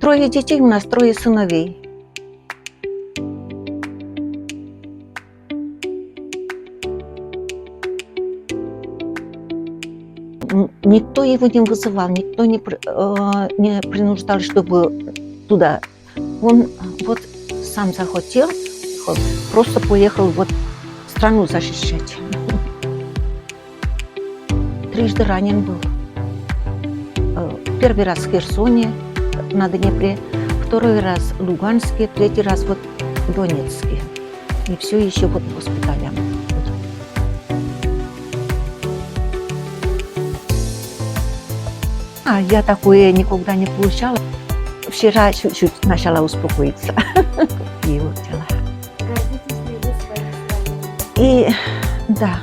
Трое детей, у нас трое сыновей. Никто его не вызывал, никто не принуждал, чтобы туда. Он вот сам захотел, просто поехал вот страну защищать. Трижды ранен был. Первый раз в Херсоне, на Днепре, второй раз в Луганске, третий раз вот в Донецке. И все еще вот в госпиталях. Я такое никогда не получала. Вчера чуть-чуть начала успокоиться. И вот дела. Гордитесь ли вы своей страной? И да,